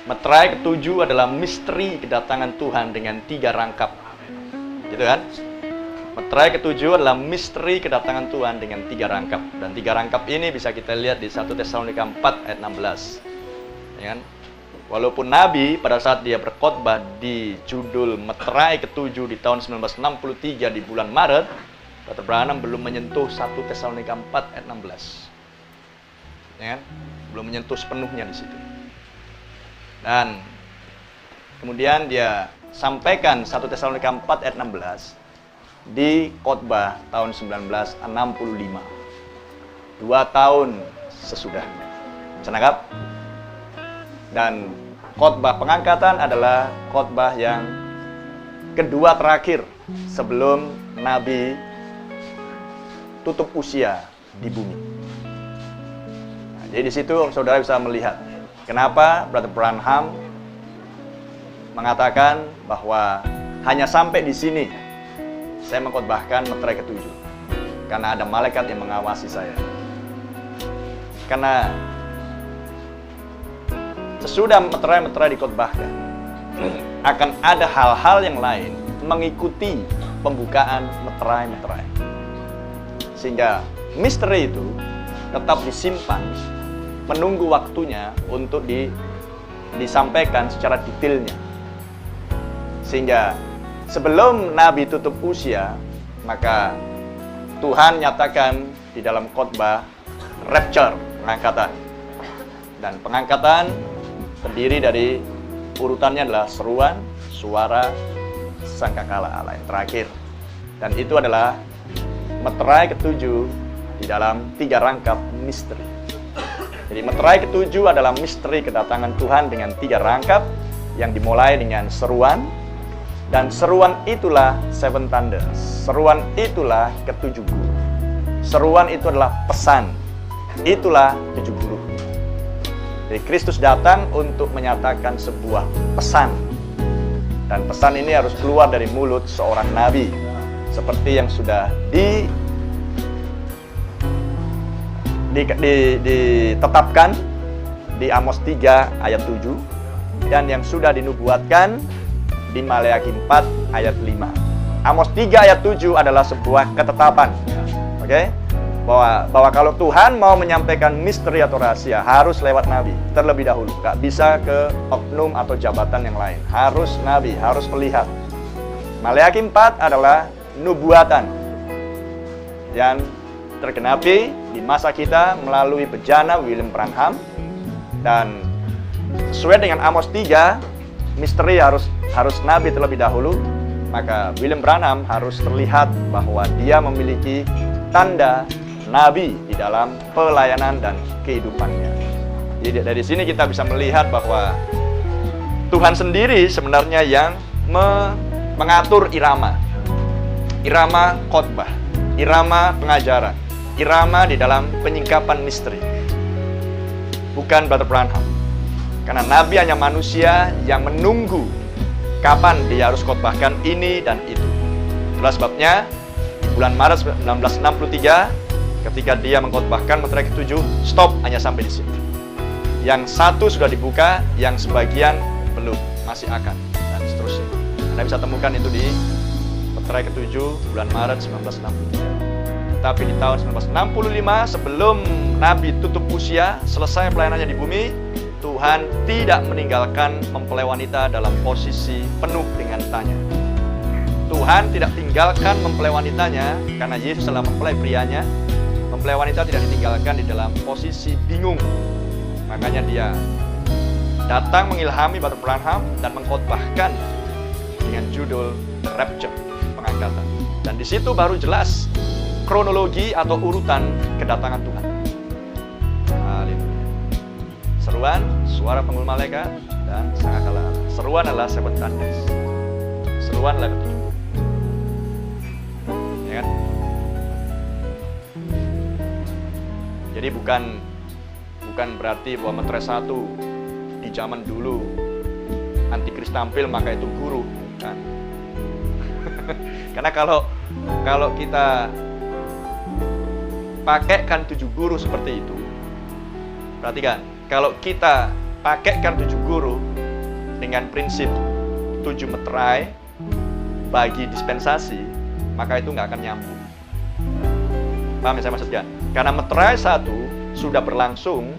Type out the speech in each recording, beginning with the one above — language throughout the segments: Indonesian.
Meterai ketujuh adalah misteri kedatangan Tuhan dengan 3 rangkap. Gitu kan? Meterai ketujuh adalah misteri kedatangan Tuhan dengan 3 rangkap. Dan 3 rangkap ini bisa kita lihat di 1 Tesalonika 4 ayat 16. Ya kan? Walaupun Nabi pada saat dia berkhotbah di judul Meterai ketujuh di tahun 1963 di bulan Maret, Brother Branham belum menyentuh 1 Tesalonika 4 ayat 16. Ya kan? Belum menyentuh sepenuhnya di situ. Dan kemudian dia sampaikan 1 Tesalonika 4 ayat 16 di khotbah tahun 1965. 2 tahun sesudahnya. Bisa nangkap? Dan khotbah pengangkatan adalah khotbah yang kedua terakhir sebelum Nabi tutup usia di bumi. Nah, jadi di situ saudara bisa melihat kenapa Brother Branham mengatakan bahwa hanya sampai di sini saya mengkhotbahkan meterai ketujuh, karena ada malaikat yang mengawasi saya. Karena sesudah meterai-meterai dikhotbahkan, akan ada hal-hal yang lain mengikuti pembukaan meterai-meterai. Sehingga misteri itu tetap disimpan, menunggu waktunya untuk disampaikan secara detailnya. Sehingga sebelum Nabi tutup usia, maka Tuhan nyatakan di dalam khotbah rapture, pengangkatan. Dan pengangkatan terdiri dari urutannya adalah seruan, suara, sangkakala Allah yang terakhir. Dan itu adalah meterai ketujuh di dalam 3 rangkap misteri. Jadi meterai ketujuh adalah misteri kedatangan Tuhan dengan 3 rangkap yang dimulai dengan seruan. Dan seruan itulah seven thunders. Seruan itulah ketujuh guru. Seruan itu adalah pesan. Itulah 7 guru. Jadi Kristus datang untuk menyatakan sebuah pesan. Dan pesan ini harus keluar dari mulut seorang nabi. Seperti yang sudah ditetapkan di Amos 3 ayat 7. Dan yang sudah dinubuatkan di Maleakhi 4 ayat 5. Amos 3 ayat 7 adalah sebuah ketetapan. Oke? Bahwa kalau Tuhan mau menyampaikan misteri atau rahasia, harus lewat nabi terlebih dahulu. Gak bisa ke oknum atau jabatan yang lain. Harus nabi, harus melihat. Maleakhi 4 adalah nubuatan yang tergenapi di masa kita melalui bejana William Branham. Dan sesuai dengan Amos 3, misteri harus nabi terlebih dahulu. Maka William Branham harus terlihat bahwa dia memiliki tanda nabi di dalam pelayanan dan kehidupannya. Jadi dari sini kita bisa melihat bahwa Tuhan sendiri sebenarnya yang mengatur irama khotbah, irama pengajaran, irama di dalam penyingkapan misteri. Bukan Brother Branham. Karena nabi hanya manusia yang menunggu kapan dia harus khotbahkan ini dan itu. Itulah sebabnya di bulan Maret 1963 ketika dia mengkhotbahkan meterai ketujuh, stop hanya sampai di sini. Yang satu sudah dibuka, yang sebagian belum, masih akan, dan seterusnya. Anda bisa temukan itu di meterai ketujuh bulan Maret 1963. Tapi di tahun 1965 sebelum Nabi tutup usia, selesai pelayanannya di bumi, Tuhan tidak meninggalkan mempelai wanita dalam posisi penuh dengan tanya. Tuhan tidak tinggalkan mempelai wanitanya karena Yesus adalah mempelai prianya. Mempelai wanita tidak ditinggalkan di dalam posisi bingung. Makanya dia datang mengilhami Brother Branham dan mengkhotbahkan dengan judul Rapture, pengangkatan. Dan di situ baru jelas kronologi atau urutan kedatangan Tuhan. Haleluya. Seruan, suara penghulu malaikat, dan sangkakala Allah. Seruan adalah seven thunders. Seruan adalah ketujuh. Ya kan? Jadi bukan berarti bahwa meterai 1 di zaman dulu antikris tampil maka itu guru, bukan. Karena kalau kita pakaikan 7 guru seperti itu, perhatikan, kalau kita pakaikan 7 guru dengan prinsip 7 meterai bagi dispensasi, maka itu nggak akan nyambung. Paham yang saya maksudkan? Karena meterai 1 sudah berlangsung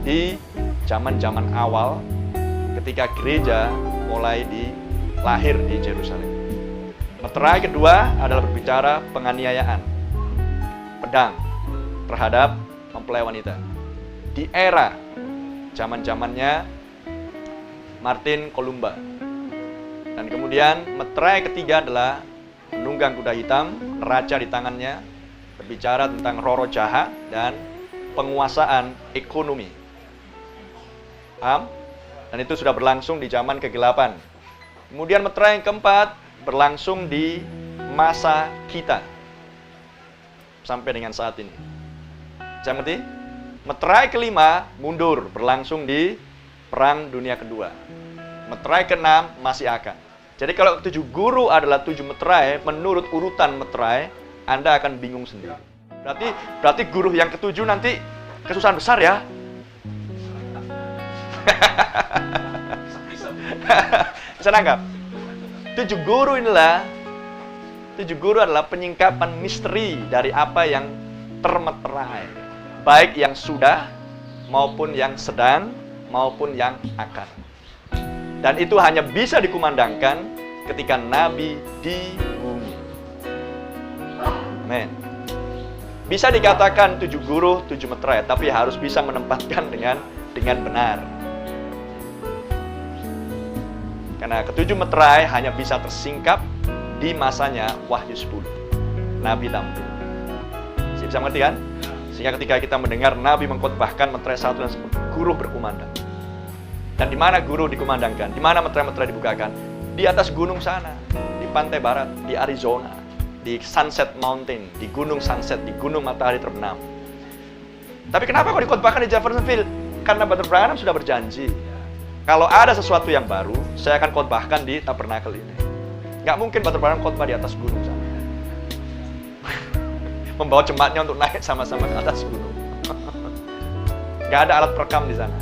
di zaman-zaman awal ketika gereja mulai lahir di Yerusalem. Meterai kedua adalah berbicara penganiayaan, pedang terhadap mempelai wanita. Di era zaman-zamannya Martin Columba. Dan kemudian meterai ketiga adalah menunggang kuda hitam, neraca di tangannya, berbicara tentang roh-roh jahat dan penguasaan ekonomi. Paham? Dan itu sudah berlangsung di zaman ke-8. Kemudian meterai yang keempat berlangsung di masa kita sampai dengan saat ini. Saya mengerti? Meterai kelima mundur, berlangsung di Perang Dunia Kedua. Meterai ke-6 masih akan. Jadi kalau 7 guru adalah 7 meterai, menurut urutan meterai, Anda akan bingung sendiri. Berarti guru yang ke-7 nanti kesusahan besar ya. Bisa nangkap? 7 guru adalah penyingkapan misteri dari apa yang termeterai, baik yang sudah maupun yang sedang maupun yang akan. Dan itu hanya bisa dikumandangkan ketika nabi di bumi. Amin. Bisa dikatakan 7 guru, 7 meterai, tapi harus bisa menempatkan dengan benar. Karena ke-7 meterai hanya bisa tersingkap di masanya Wahyu 10. Nabi tampil. Bisa mengerti kan? Sehingga ketika kita mendengar Nabi mengkhotbahkan meterai 1 dan guru berkumandang. Dan di mana guru dikumandangkan? Di mana meterai-meterai dibukakan? Di atas gunung sana, di pantai barat, di Arizona, di Sunset Mountain, di gunung Sunset, di gunung matahari terbenam. Tapi kenapa kok dikhotbahkan di Jeffersonville? Karena Brother Branham sudah berjanji, kalau ada sesuatu yang baru, saya akan khotbahkan di tabernakel ini. Nggak mungkin Brother Branham khotbah di atas gunung sana. Membawa jemaatnya untuk naik sama-sama ke atas gunung. Nggak ada alat perekam di sana.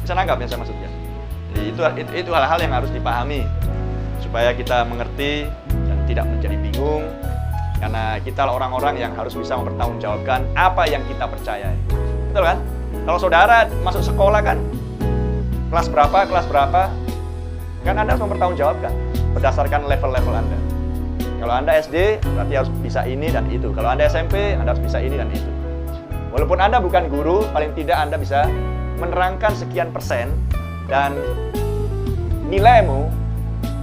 Bisa nangkap yang saya maksudkan? Jadi itu hal-hal yang harus dipahami supaya kita mengerti dan tidak menjadi bingung. Karena kita orang-orang yang harus bisa mempertanggungjawabkan apa yang kita percayai. Betul kan? Kalau saudara masuk sekolah kan, kelas berapa, kan Anda harus mempertanggungjawabkan berdasarkan level-level Anda. Kalau Anda SD, berarti harus bisa ini dan itu. Kalau Anda SMP, Anda harus bisa ini dan itu. Walaupun Anda bukan guru, paling tidak Anda bisa menerangkan sekian persen dan nilaimu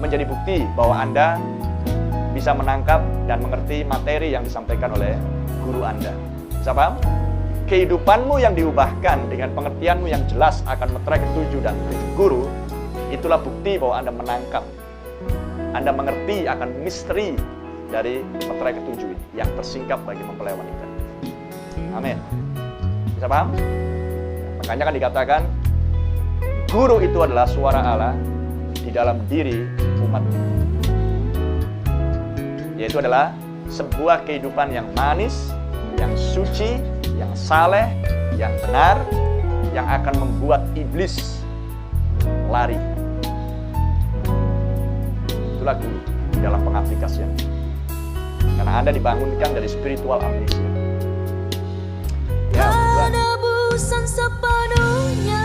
menjadi bukti bahwa Anda bisa menangkap dan mengerti materi yang disampaikan oleh guru Anda. Bisa paham? Kehidupanmu yang diubahkan dengan pengertianmu yang jelas akan meterai ke-7 dan 7 guru, itulah bukti bahwa Anda menangkap, Anda mengerti akan misteri dari meterai ke-7 ini yang tersingkap bagi mempelai wanita. Amin. Bisa paham? Makanya kan dikatakan guru itu adalah suara Allah di dalam diri umat. Yaitu adalah sebuah kehidupan yang manis, yang suci, yang saleh, yang benar, yang akan membuat iblis lari. Itulah guru dalam pengaplikasian. Karena Anda dibangunkan dari spiritual amnesia. Ya, penebusan sepenuhnya